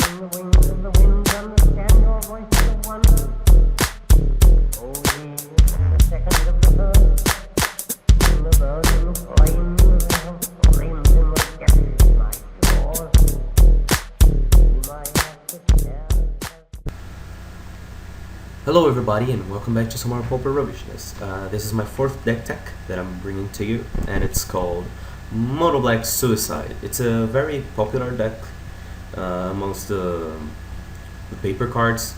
Hello everybody and welcome back to some more Pauper rubbishness. This is my fourth deck tech that I'm bringing to you, and it's called MonoBlack Suicide. It's a very popular deck amongst the paper cards,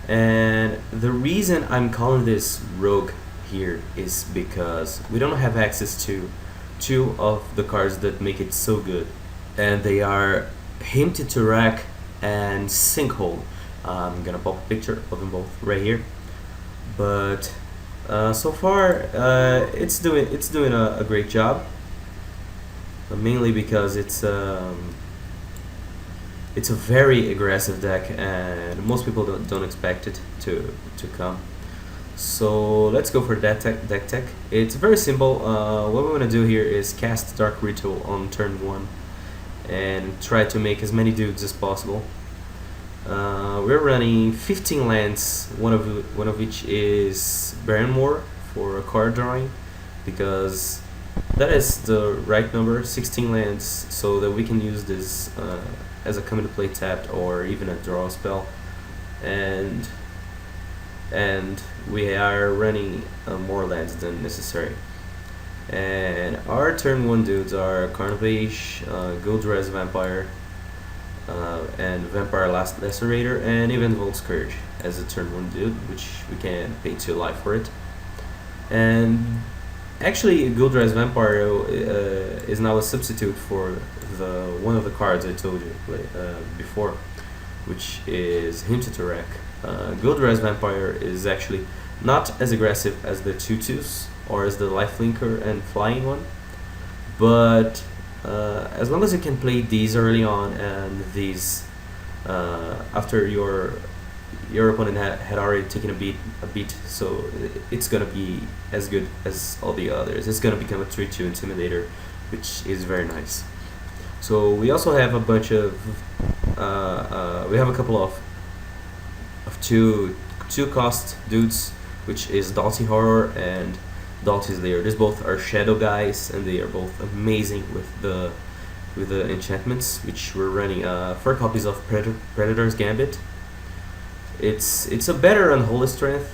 and the reason I'm calling this Rogue here is because we don't have access to two of the cards that make it so good, and they are Hinted to Rack and Sinkhole. I'm gonna pop a picture of them both right here, but so far it's doing a great job, mainly because it's a very aggressive deck and most people don't expect it to come. So let's go for that deck tech. It's very simple. What we want to do here is cast Dark Ritual on turn 1 and try to make as many dudes as possible. We're running 15 lands, one of which is Vernon for a card drawing, because that is the right number, 16 lands, so that we can use this as a come into play tapped or even a draw spell, and we are running more lands than necessary. And our turn 1 dudes are Carnivage, Goldrez Vampire, and Vampire Lacerator, and even Volt Scourge as a turn 1 dude, which we can pay 2 life for it. And actually Goldrez Vampire is now a substitute for the one of the cards I told you before, which is Hinted to Rack. Goldrez Vampire is actually not as aggressive as the 2/2s or as the Lifelinker and Flying one, but as long as you can play these early on and these after your opponent had already taken a beat, so it's gonna be as good as all the others. It's gonna become a 3/2 Intimidator, which is very nice. So we also have a bunch of we have a couple of two cost dudes, which is Dalty Horror and Dalty's Lair. These both are shadow guys, and they are both amazing with the enchantments, which we're running 4 copies of Predator's Gambit. It's a better Unholy Strength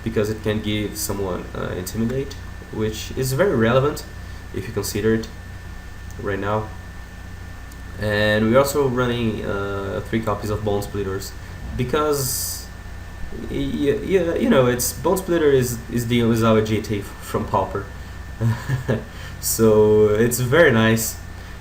because it can give someone Intimidate, which is very relevant if you consider it right now. And we're also running 3 copies of Bone Splitters because you know, it's Bone Splitter is the Ozawa GT from Pauper. So it's very nice.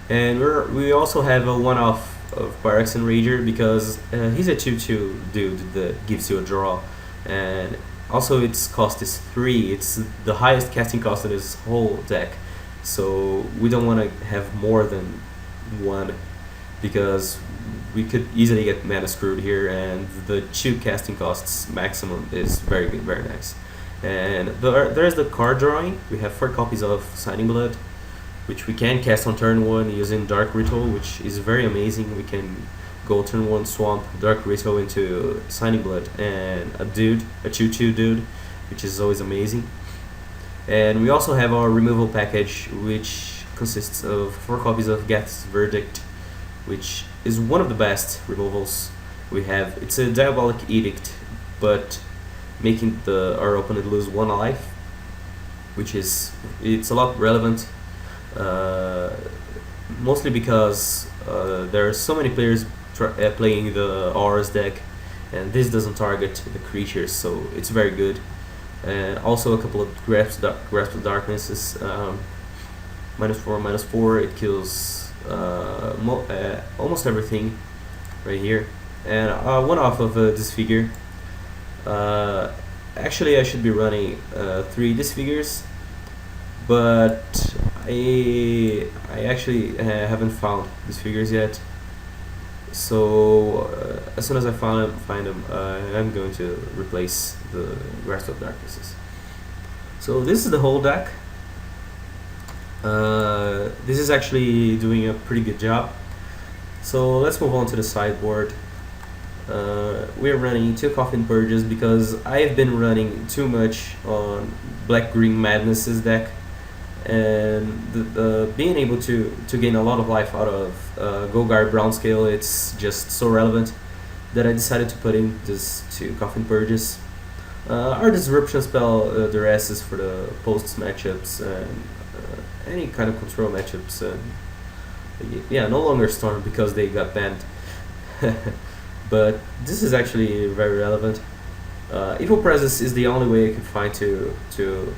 And we also have a one-off of Pyrex Enrager because he's a 2/2 dude that gives you a draw, and also its cost is 3. It's the highest casting cost in his whole deck, so we don't want to have more than 1 because we could easily get mana screwed here, and the 2 casting costs maximum is very good, very nice. And there's the card drawing. We have 4 copies of Signing Blood, which we can cast on turn 1 using Dark Ritual, which is very amazing. We can go turn 1 swamp Dark Ritual into Signing Blood and a 2/2 dude, which is always amazing. And we also have our removal package, which consists of 4 copies of Geth's Verdict, which is one of the best removals we have. It's a Diabolic Edict, but making our opponent lose 1 life, which it's a lot relevant. Mostly because there are so many players playing the Auras deck, and this doesn't target the creatures, so it's very good. And also a couple of Grasp of Darknesses, -4/-4. It kills almost everything right here. And one off of Disfigure. Actually, I should be running 3 Disfigures, but I actually haven't found these figures yet. So as soon as I find them, I'm going to replace the Grasp of Darknesses. So this is the whole deck. This is actually doing a pretty good job. So let's move on to the sideboard. We're running 2 Coffin Purges because I've been running too much on Black Green Madness's deck, and being able to gain a lot of life out of Golgar Brown Scale, it's just so relevant that I decided to put in this 2 Coffin Purges. Our Disruption spell, the rest is for the posts matchups and any kind of control matchups. Yeah, no longer Storm because they got banned. But this is actually very relevant. Evil Presence is the only way I can find to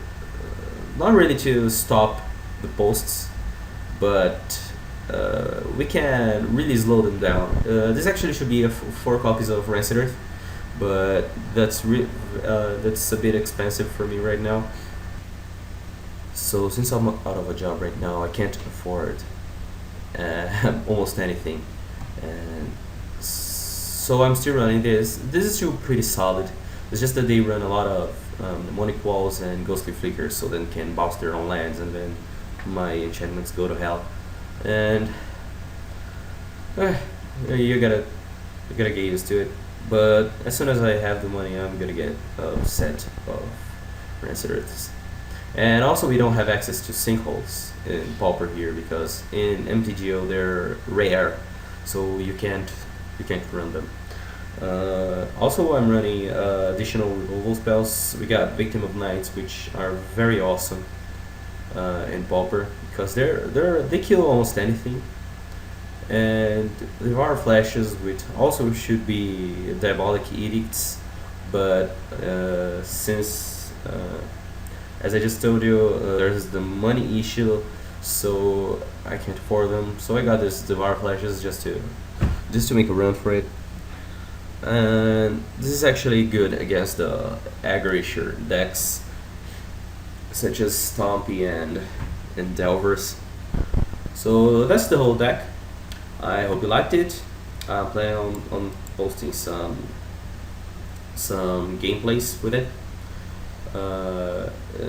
not really to stop the posts, but we can really slow them down. This actually should be 4 copies of Rancid Earth, but that's a bit expensive for me right now. So since I'm out of a job right now, I can't afford almost anything, and so I'm still running this. This is still pretty solid. It's just that they run a lot of Mnemonic Walls and Ghostly Flickers, so then can bounce their own lands, and then my enchantments go to hell. And you gotta get used to it. But as soon as I have the money, I'm gonna get a set of Rancid Earths. And also, we don't have access to sinkholes in Pauper here because in MTGO they're rare, so you can't run them. Also, I'm running additional removal spells. We got Victim of Nights, which are very awesome in Pauper because they kill almost anything, and there are flashes, which also should be Diabolic Edicts, but since as I just told you, there's the money issue, so I can't afford them. So I got this Devour Flashes just to make a run for it. And this is actually good against the aggro decks such as Stompy and Delvers. So that's the whole deck. I hope you liked it. I'm planning on posting some gameplays with it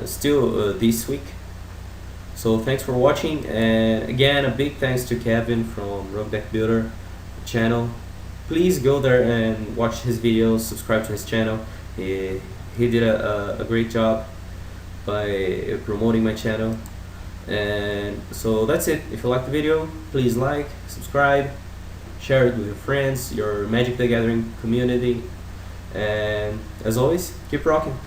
still this week. So thanks for watching, and again a big thanks to Kevin from Rogue Deck Builder channel. Please go there and watch his videos, subscribe to his channel. He did a great job by promoting my channel. And so that's it. If you like the video, please like, subscribe, share it with your friends, your Magic the Gathering community, and as always, keep rocking.